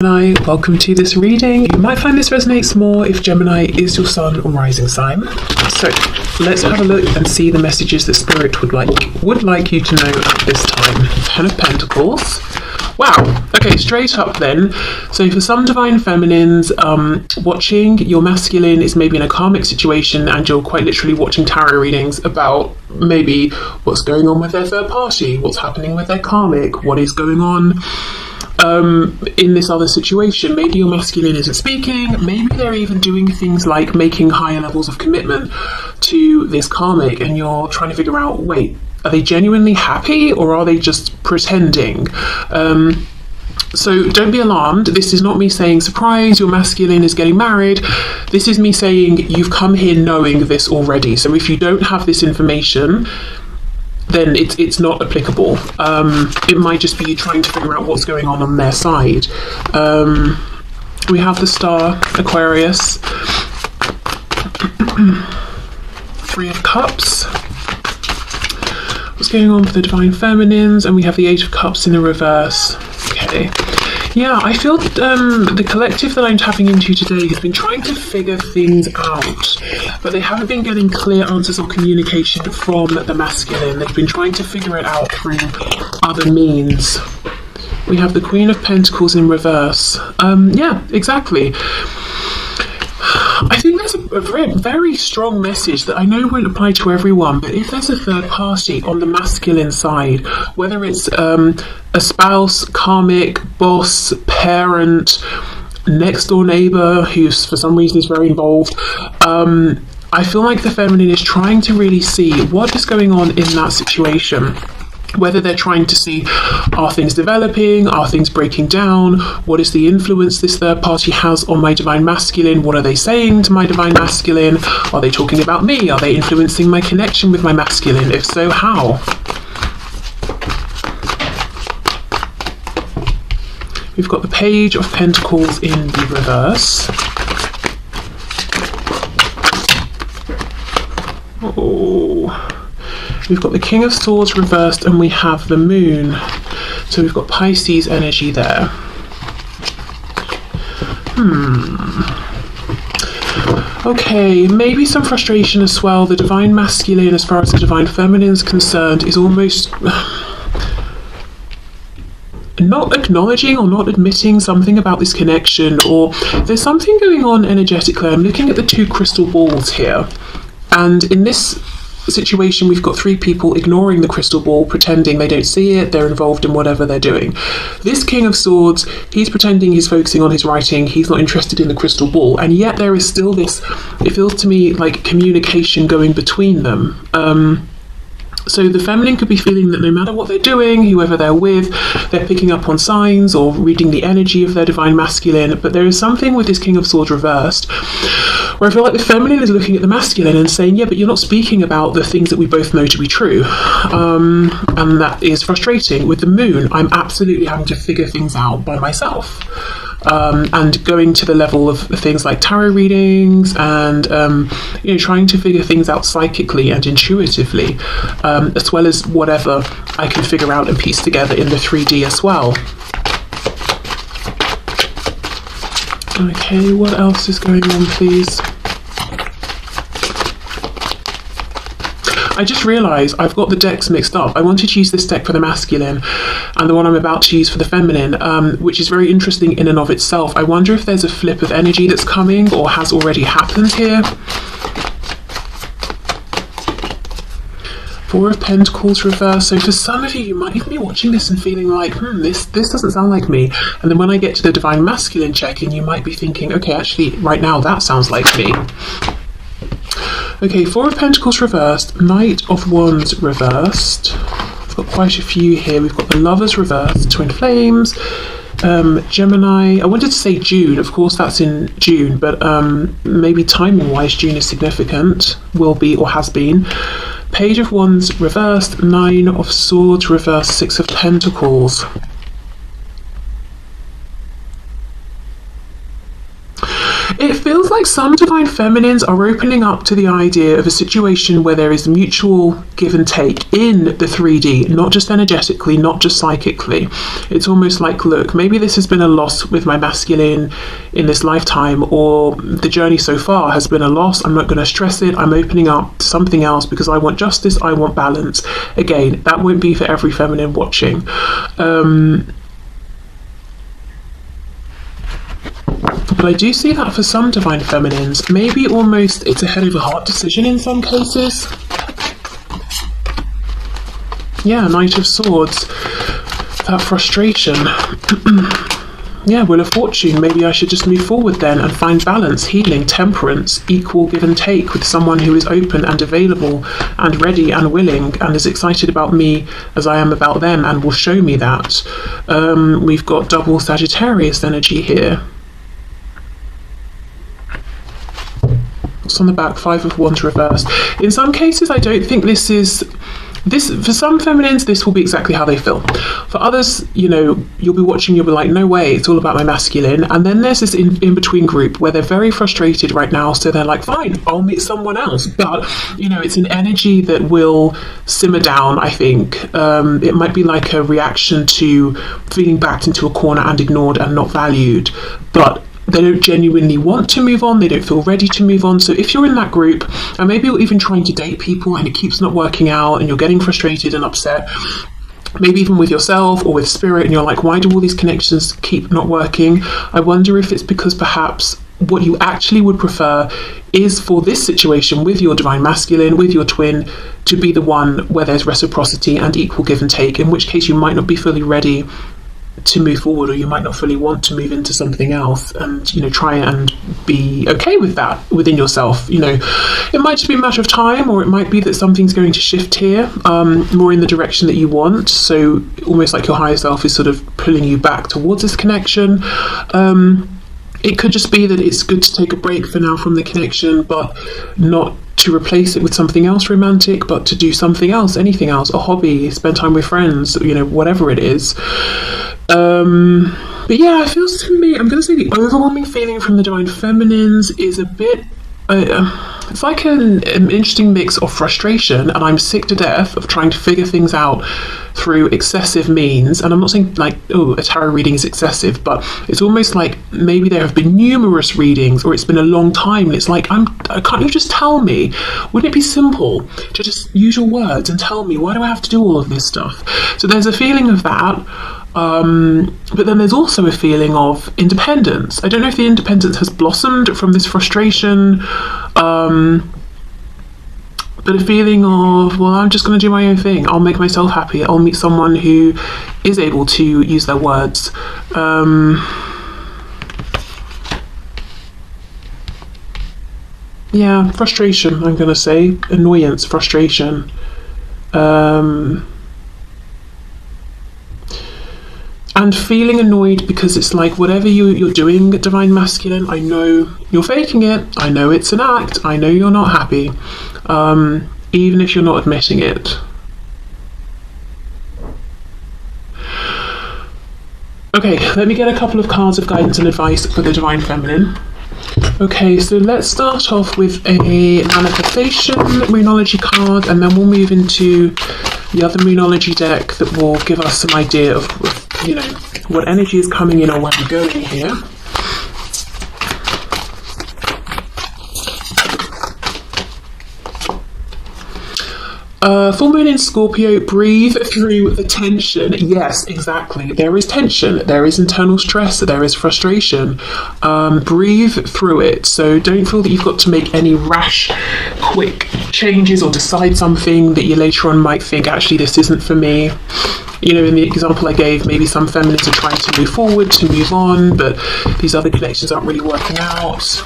Gemini, welcome to this reading. You might find this resonates more if Gemini is your sun or rising sign. So let's have a look and see the messages that Spirit would like you to know at this time. Ten of Pentacles. Wow. Okay, straight up then. So for some divine feminines watching, your masculine is maybe in a karmic situation and you're quite literally watching tarot readings about maybe what's going on with their third party, what's happening with their karmic, what is going on in this other situation. Maybe your masculine isn't speaking, maybe they're even doing things like making higher levels of commitment to this karmic, and you're trying to figure out, wait, are they genuinely happy or are they just pretending? So don't be alarmed. This is not me saying surprise, your masculine is getting married. This is me saying you've come here knowing this already. So if you don't have this information, then it's not applicable. It might just be you trying to figure out what's going on their side. We have the star, Aquarius, Three of Cups. What's going on for the divine feminines? And we have the Eight of Cups in the reverse. Okay. Yeah, I feel the collective that I'm tapping into today has been trying to figure things out, but they haven't been getting clear answers or communication from the masculine. They've been trying to figure it out through other means. We have the Queen of Pentacles in reverse. Yeah, exactly. I think there's a very strong message that I know won't apply to everyone, but if there's a third party on the masculine side, whether it's a spouse, karmic, boss, parent, next door neighbor who's for some reason is very involved, I feel like the feminine is trying to really see what is going on in that situation. Whether they're trying to see, are things developing, are things breaking down, what is the influence this third party has on my divine masculine, what are they saying to my divine masculine, are they talking about me, are they influencing my connection with my masculine, if so, how? We've got the Page of Pentacles in the reverse. Oh. We've got the King of Swords reversed and we have the Moon. So we've got Pisces energy there. Okay, maybe some frustration as well. The divine masculine, as far as the divine feminine is concerned, is almost not acknowledging or not admitting something about this connection, or there's something going on energetically. I'm looking at the two crystal balls here, and in this situation we've got three people ignoring the crystal ball, pretending they don't see it, they're involved in whatever they're doing. This King of Swords, he's pretending he's focusing on his writing, he's not interested in the crystal ball, and yet there is still this, it feels to me like communication going between them. So the feminine could be feeling that no matter what they're doing, whoever they're with, they're picking up on signs or reading the energy of their divine masculine, but there is something with this King of Swords reversed where I feel like the feminine is looking at the masculine and saying, yeah, but you're not speaking about the things that we both know to be true. And that is frustrating. With the Moon, I'm absolutely having to figure things out by myself. And going to the level of things like tarot readings and trying to figure things out psychically and intuitively, as well as whatever I can figure out and piece together in the 3D as well. Okay, what else is going on, please? I just realised I've got the decks mixed up. I wanted to use this deck for the masculine and the one I'm about to use for the feminine, which is very interesting in and of itself. I wonder if there's a flip of energy that's coming or has already happened here. Four of Pentacles reverse. So for some of you, you might even be watching this and feeling like, this doesn't sound like me. And then when I get to the divine masculine check-in, you might be thinking, okay, actually, right now that sounds like me. Okay, Four of Pentacles reversed, Knight of Wands reversed. We've got quite a few here. We've got the Lovers reversed, Twin Flames, Gemini. I wanted to say June, of course that's in June, but maybe timing-wise June is significant, will be or has been. Page of Wands reversed, Nine of Swords reversed, Six of Pentacles. It feels like some divine feminines are opening up to the idea of a situation where there is mutual give and take in the 3D, not just energetically, not just psychically. It's almost like, look, maybe this has been a loss with my masculine in this lifetime, or the journey so far has been a loss. I'm not going to stress it. I'm opening up to something else because I want justice, I want balance. Again, that won't be for every feminine watching. But I do see that for some divine feminines, maybe almost it's a head over heart decision in some cases. Yeah, Knight of Swords, that frustration. Yeah, Wheel of Fortune, maybe I should just move forward then and find balance, healing, temperance, equal give and take with someone who is open and available and ready and willing and as excited about me as I am about them and will show me that. We've got double Sagittarius energy here. On the back, 5 of Wands reversed. In some cases, I don't think this for some feminines, this will be exactly how they feel. For others, you know, you'll be watching, you'll be like, no way, it's all about my masculine. And then there's this in-between group where they're very frustrated right now, so they're like, fine, I'll meet someone else. But, you know, it's an energy that will simmer down, I think. It might be like a reaction to feeling backed into a corner and ignored and not valued. But they don't genuinely want to move on, they don't feel ready to move on. So if you're in that group, and maybe you're even trying to date people and it keeps not working out and you're getting frustrated and upset, maybe even with yourself or with spirit, and you're like, why do all these connections keep not working? I wonder if it's because perhaps what you actually would prefer is for this situation with your divine masculine, with your twin, to be the one where there's reciprocity and equal give and take, in which case you might not be fully ready to move forward, or you might not fully want to move into something else, and, you know, try and be okay with that within yourself. You know, it might just be a matter of time, or it might be that something's going to shift here more in the direction that you want, so almost like your higher self is sort of pulling you back towards this connection. It could just be that it's good to take a break for now from the connection, but not to replace it with something else romantic, but to do something else, anything else, a hobby, spend time with friends, you know, whatever it is. But yeah, it feels to me, I'm going to say the overwhelming feeling from the divine feminines is a bit, it's like an interesting mix of frustration, and I'm sick to death of trying to figure things out through excessive means. And I'm not saying like, oh, a tarot reading is excessive, but it's almost like maybe there have been numerous readings, or it's been a long time, and it's like, can't you just tell me? Wouldn't it be simple to just use your words and tell me? Why do I have to do all of this stuff? So there's a feeling of that. But then there's also a feeling of independence. I don't know if the independence has blossomed from this frustration, but a feeling of, well, I'm just going to do my own thing. I'll make myself happy. I'll meet someone who is able to use their words. Yeah, frustration, I'm going to say. Annoyance, frustration. And feeling annoyed because it's like, whatever you're doing, divine masculine, I know you're faking it. I know it's an act. I know you're not happy, even if you're not admitting it. Okay, let me get a couple of cards of guidance and advice for the divine feminine. Okay, so let's start off with a manifestation moonology card, and then we'll move into the other moonology deck that will give us some idea of, you know, what energy is coming in or where we're going here. Full moon in Scorpio, breathe through the tension. Yes, exactly. There is tension, there is internal stress, there is frustration. Breathe through it. So don't feel that you've got to make any rash, quick changes or decide something that you later on might think, actually, this isn't for me. You know, in the example I gave, maybe some feminines are trying to move forward, to move on, but these other connections aren't really working out.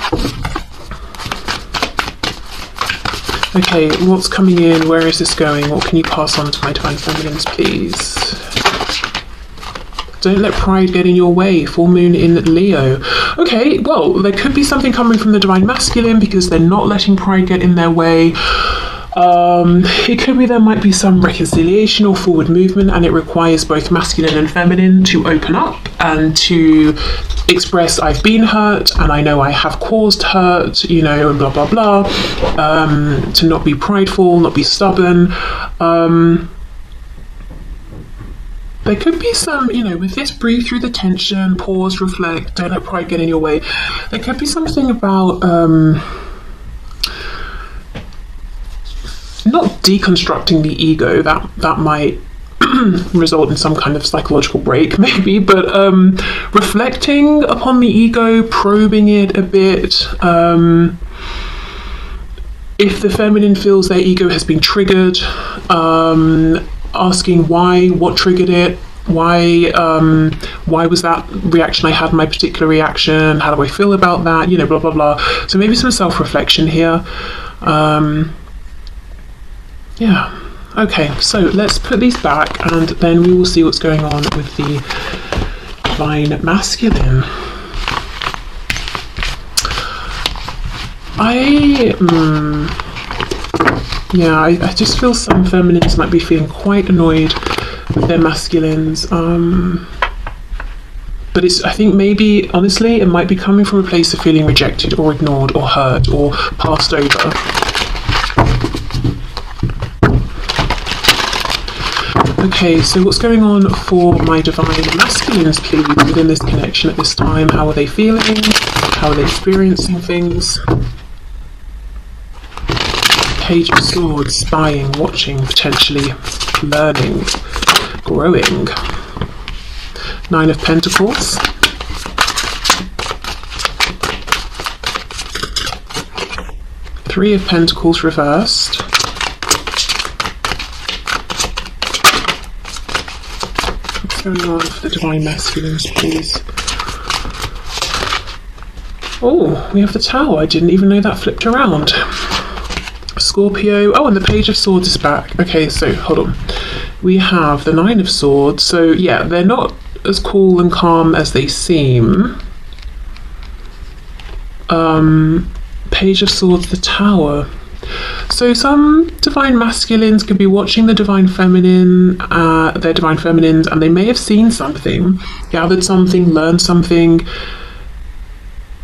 Okay, what's coming in? Where is this going? What can you pass on to my divine feminines, please? Don't let pride get in your way. Full moon in Leo. Okay, well, there could be something coming from the divine masculine because they're not letting pride get in their way. It could be there might be some reconciliation or forward movement, and it requires both masculine and feminine to open up and to express I've been hurt and I know I have caused hurt, you know, and blah blah blah, to not be prideful, not be stubborn. There could be some, you know, with this, breathe through the tension, pause, reflect, don't let pride get in your way. There could be something about not deconstructing the ego, that might result in some kind of psychological break maybe, but reflecting upon the ego, probing it a bit. If the feminine feels their ego has been triggered, asking why, what triggered it, why was that reaction I had, my particular reaction, how do I feel about that, you know, blah blah blah. So maybe some self-reflection here. Yeah, okay, so let's put these back and then we will see what's going on with the divine masculine. I just feel some feminines might be feeling quite annoyed with their masculines. But I think maybe, honestly, it might be coming from a place of feeling rejected or ignored or hurt or passed over. Okay, so what's going on for my divine masculines, please, within this connection at this time? How are they feeling? How are they experiencing things? Page of Swords, spying, watching, potentially learning, growing. Nine of Pentacles. Three of Pentacles reversed. What's going on for the divine masculines, please? Oh, we have the Tower. I didn't even know that flipped around. Scorpio. Oh, and the Page of Swords is back. Okay, so hold on. We have the Nine of Swords. So yeah, they're not as cool and calm as they seem. Page of Swords, the Tower. So some divine masculines could be watching the divine feminine, their divine feminines, and they may have seen something, gathered something, learned something.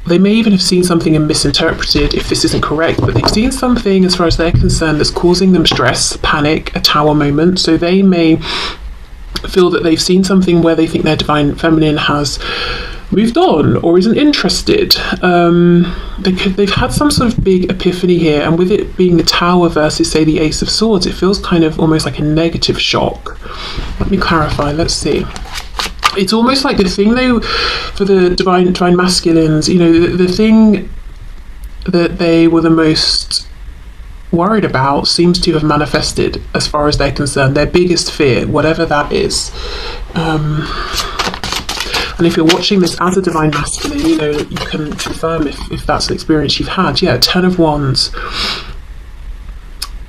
They may even have seen something and misinterpreted if this isn't correct, but they've seen something as far as they're concerned that's causing them stress, panic, a Tower moment. So they may feel that they've seen something where they think their divine feminine has moved on or isn't interested. They've had some sort of big epiphany here, and with it being the Tower versus, say, the Ace of Swords, it feels kind of almost like a negative shock. Let me clarify, let's see. It's almost like the thing though, for the divine masculines, you know, the thing that they were the most worried about seems to have manifested as far as they're concerned. Their biggest fear, whatever that is. And if you're watching this as a divine masculine, you know, you can confirm if that's an experience you've had. Yeah, Ten of Wands.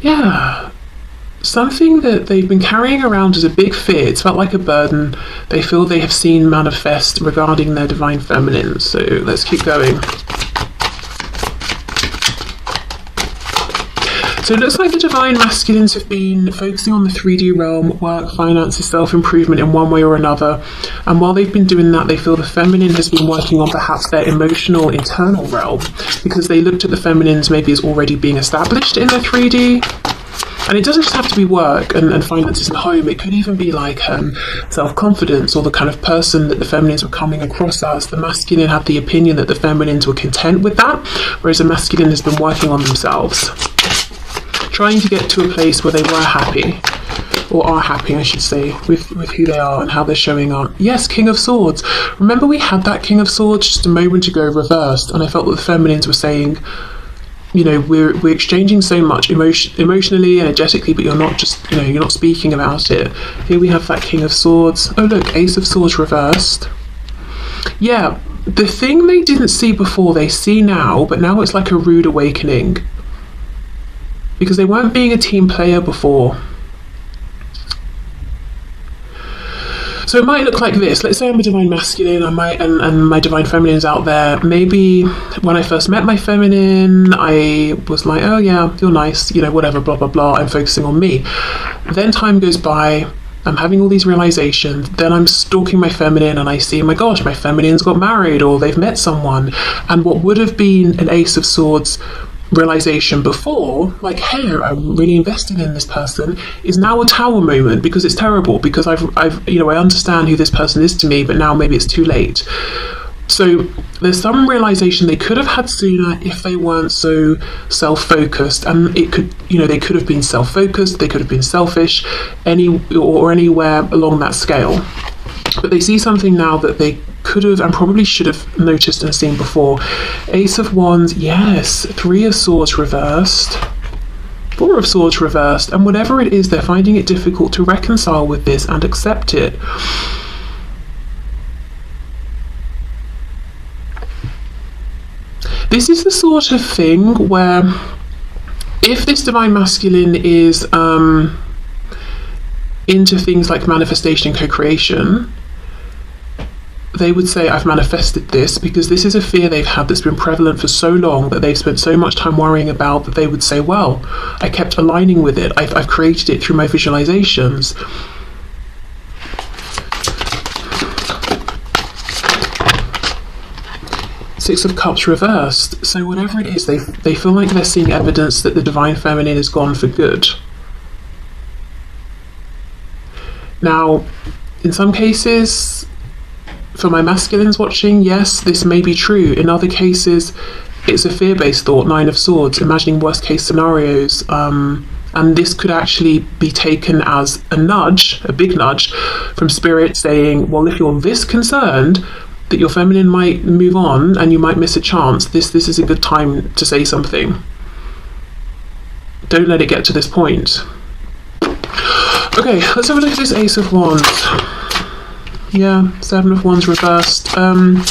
Yeah. Something that they've been carrying around as a big fear, it's felt like a burden, they feel they have seen manifest regarding their divine feminine. So let's keep going. So it looks like the divine masculines have been focusing on the 3D realm, work, finances, self-improvement in one way or another. And while they've been doing that, they feel the feminine has been working on perhaps their emotional internal realm, because they looked at the feminines maybe as already being established in the 3D. And it doesn't just have to be work and finances and home. It could even be like self-confidence, or the kind of person that the feminines were coming across as. The masculine had the opinion that the feminines were content with that, whereas the masculine has been working on themselves, trying to get to a place where they were happy, or are happy, I should say, with who they are and how they're showing up. Yes, King of Swords. Remember we had that King of Swords just a moment ago reversed, and I felt that the feminines were saying, you know, we're exchanging so much emotionally, energetically, but you're not just, you know, you're not speaking about it. Here we have that King of Swords. Oh look, Ace of Swords reversed. Yeah, the thing they didn't see before, they see now, but now it's like a rude awakening. Because they weren't being a team player before. So it might look like this. Let's say I'm a divine masculine, and my divine feminine's out there. Maybe when I first met my feminine, I was like, oh yeah, you're nice, you know, whatever, blah, blah, blah. I'm focusing on me. Then time goes by, I'm having all these realizations, then I'm stalking my feminine and I see, oh my gosh, my feminine's got married or they've met someone. And what would have been an Ace of Swords realization before, like, hey, I'm really invested in this person, is now a Tower moment, because it's terrible, because I've I understand who this person is to me, but now maybe it's too late. So there's some realization they could have had sooner if they weren't so self-focused, and it could, they could have been self-focused, they could have been selfish, anywhere along that scale. But they see something now that they could have and probably should have noticed and seen before. Ace of Wands, yes. 3 of Swords reversed. 4 of Swords reversed. And whatever it is, they're finding it difficult to reconcile with this and accept it. This is the sort of thing where if this divine masculine is into things like manifestation and co-creation, they would say, I've manifested this, because this is a fear they've had that's been prevalent for so long, that they've spent so much time worrying about, that they would say, well, I kept aligning with it. I've created it through my visualizations. Six of Cups reversed. So whatever it is, they feel like they're seeing evidence that the divine feminine is gone for good. Now, in some cases, for my masculines watching, yes, this may be true. In other cases, it's a fear-based thought, 9 of Swords, imagining worst-case scenarios. And this could actually be taken as a nudge, a big nudge, from Spirit saying, well, if you're this concerned that your feminine might move on and you might miss a chance, this is a good time to say something. Don't let it get to this point. Okay, let's have a look at this Ace of Wands. Yeah, 7 of Wands reversed. I'm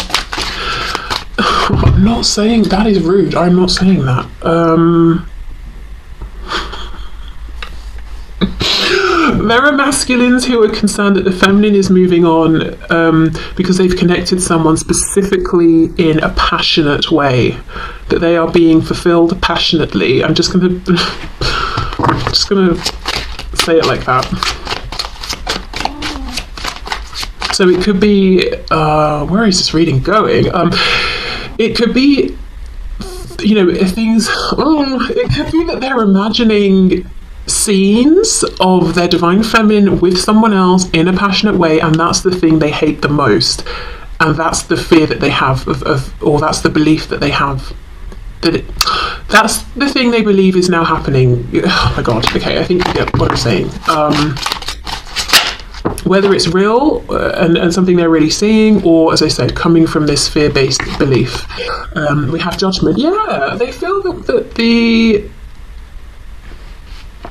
not saying that is rude. I'm not saying that. There are masculines who are concerned that the feminine is moving on because they've connected someone specifically in a passionate way, that they are being fulfilled passionately. I'm just gonna say it like that. So it could be, where is this reading going? It could be, things, it could be that they're imagining scenes of their divine feminine with someone else in a passionate way, and that's the thing they hate the most. And that's the fear that they have or that's the belief that they have, that's the thing they believe is now happening. Oh my god, okay, I think you get what I'm saying. Whether it's real and something they're really seeing, or, as I said, coming from this fear-based belief. We have Judgment. Yeah, they feel that the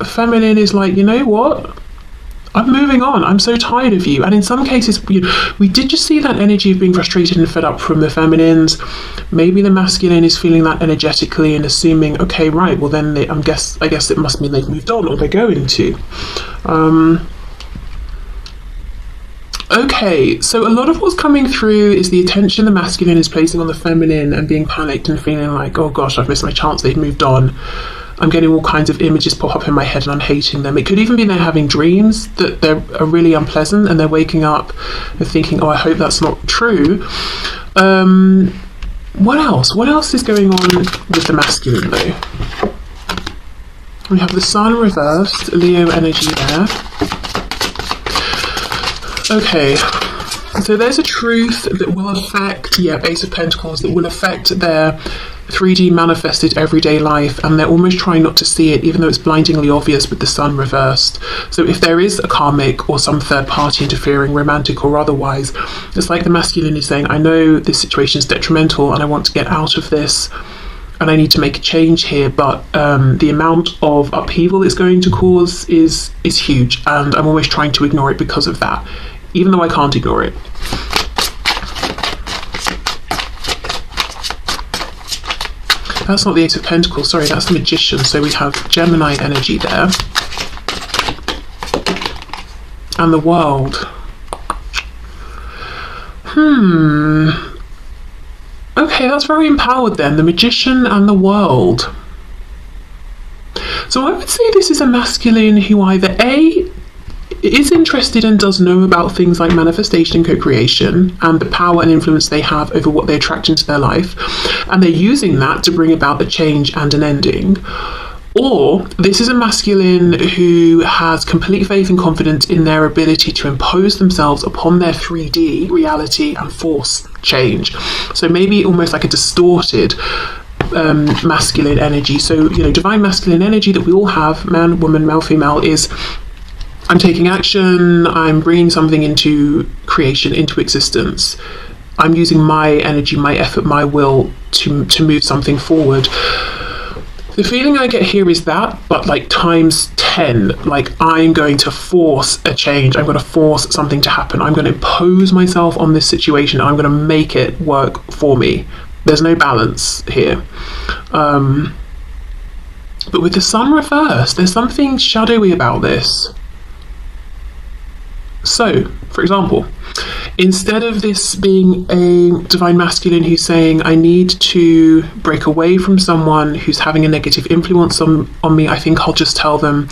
feminine is like, you know what? I'm moving on. I'm so tired of you. And in some cases, we did just see that energy of being frustrated and fed up from the feminines. Maybe the masculine is feeling that energetically and assuming, okay, right, well then I guess it must mean they've moved on, or they're going to. Okay, so a lot of what's coming through is the attention the masculine is placing on the feminine and being panicked and feeling like, oh gosh, I've missed my chance, they've moved on. I'm getting all kinds of images pop up in my head and I'm hating them. It could even be they're having dreams that are really unpleasant, and they're waking up and thinking, oh, I hope that's not true. What else? What else is going on with the masculine though? We have the Sun reversed, Leo energy there. Okay, so there's a truth that will affect, Ace of Pentacles, that will affect their 3D manifested everyday life, and they're almost trying not to see it, even though it's blindingly obvious with the Sun reversed. So if there is a karmic or some third party interfering, romantic or otherwise, it's like the masculine is saying, I know this situation is detrimental and I want to get out of this and I need to make a change here, but the amount of upheaval it's going to cause is huge, and I'm always trying to ignore it because of that, even though I can't ignore it. That's not the Ace of Pentacles, sorry, that's the Magician. So we have Gemini energy there. And the World. Okay, that's very empowered then, the Magician and the World. So I would say this is a masculine who either A, is interested and does know about things like manifestation and co-creation and the power and influence they have over what they attract into their life, and they're using that to bring about a change and an ending. Or this is a masculine who has complete faith and confidence in their ability to impose themselves upon their 3D reality and force change. So maybe almost like a distorted masculine energy. So, divine masculine energy that we all have, man, woman, male, female, is I'm taking action, I'm bringing something into creation, into existence. I'm using my energy, my effort, my will to move something forward. The feeling I get here is that, but like times 10, like I'm going to force a change. I'm going to force something to happen. I'm going to impose myself on this situation. I'm going to make it work for me. There's no balance here. But with the sun reversed, there's something shadowy about this. So, for example, instead of this being a divine masculine who's saying, I need to break away from someone who's having a negative influence on me, I think I'll just tell them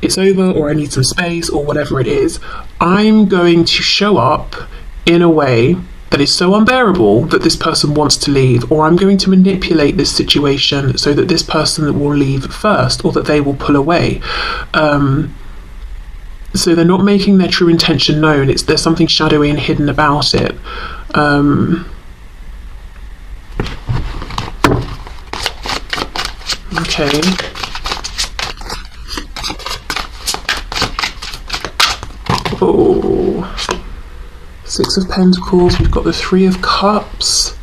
it's over, or I need some space, or whatever it is. I'm going to show up in a way that is so unbearable that this person wants to leave, or I'm going to manipulate this situation so that this person will leave first, or that they will pull away. So they're not making their true intention known. There's something shadowy and hidden about it. Okay. Oh. Six of Pentacles. We've got the Three of Cups.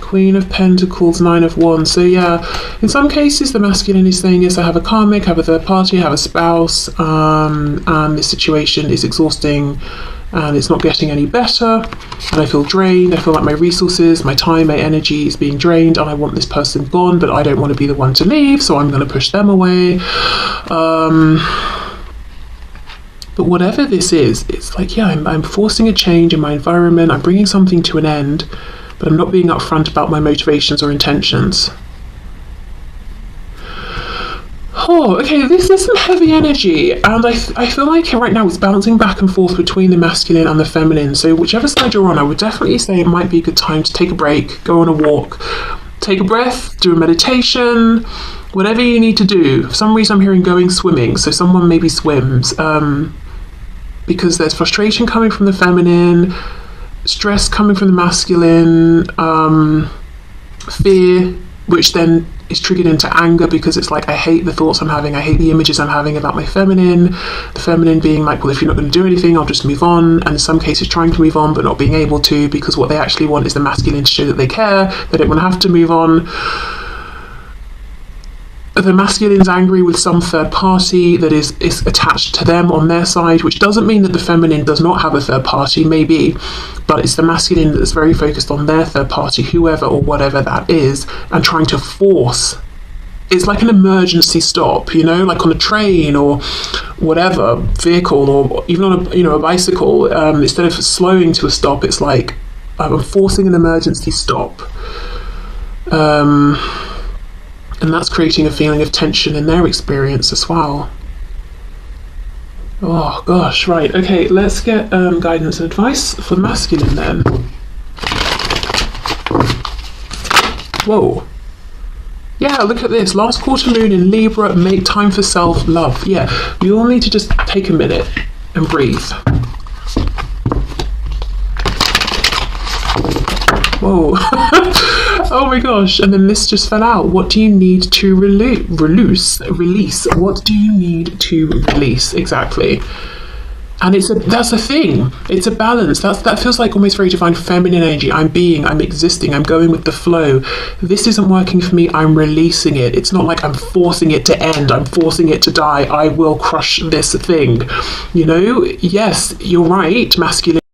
Queen of Pentacles, Nine of Wands. So yeah, in some cases the masculine is saying, yes, I have a karmic, I have a third party, I have a spouse, and this situation is exhausting and it's not getting any better, and I feel drained. I feel like my resources, my time, my energy is being drained, and I want this person gone, but I don't want to be the one to leave, so I'm going to push them away. But whatever this is, it's like, yeah, I'm forcing a change in my environment, I'm bringing something to an end, but I'm not being upfront about my motivations or intentions. Oh, okay, this is some heavy energy, and I feel like right now it's bouncing back and forth between the masculine and the feminine. So whichever side you're on, I would definitely say it might be a good time to take a break, go on a walk, take a breath, do a meditation, whatever you need to do. For some reason I'm hearing going swimming, so someone maybe swims, because there's frustration coming from the feminine, stress coming from the masculine, fear, which then is triggered into anger because it's like, I hate the thoughts I'm having, I hate the images I'm having about my feminine. The feminine being like, well, if you're not going to do anything, I'll just move on, and in some cases trying to move on but not being able to, because what they actually want is the masculine to show that they care, they don't want to have to move on. The masculine's angry with some third party that is attached to them on their side, which doesn't mean that the feminine does not have a third party, maybe, but it's the masculine that's very focused on their third party, whoever or whatever that is, and trying to force. It's like an emergency stop, like on a train or whatever vehicle, or even on a bicycle. Instead of slowing to a stop, it's like I'm forcing an emergency stop. And that's creating a feeling of tension in their experience as well. Oh gosh, right, okay, let's get guidance and advice for the masculine then. Whoa. Yeah, look at this. Last quarter moon in Libra, make time for self-love. Yeah, we all need to just take a minute and breathe. Whoa. Oh my gosh, and then this just fell out. What do you need to release? What do you need to release? Exactly. And that's a thing. It's a balance. That feels like almost very divine feminine energy. I'm existing, I'm going with the flow. This isn't working for me, I'm releasing it. It's not like I'm forcing it to end, I'm forcing it to die, I will crush this thing. Yes, you're right, masculine.